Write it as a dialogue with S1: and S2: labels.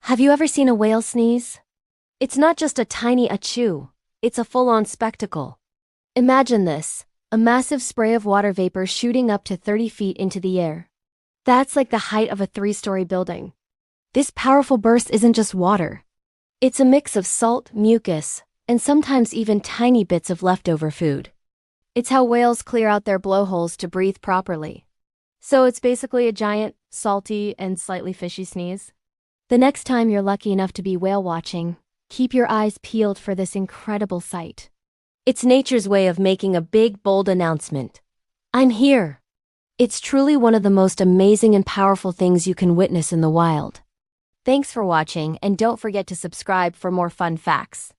S1: Have you ever seen a whale sneeze? It's not just a tiny achoo, it's a full-on spectacle. Imagine this, a massive spray of water vapor shooting up to 30 feet into the air. That's like the height of a 3-story building. This powerful burst isn't just water. It's a mix of salt, mucus, and sometimes even tiny bits of leftover food. It's how whales clear out their blowholes to breathe properly. So it's basically a giant, salty, and slightly fishy sneeze. The next time you're lucky enough to be whale watching, keep your eyes peeled for this incredible sight. It's nature's way of making a big, bold announcement. I'm here. It's truly one of the most amazing and powerful things you can witness in the wild. Thanks for watching, and don't forget to subscribe for more fun facts.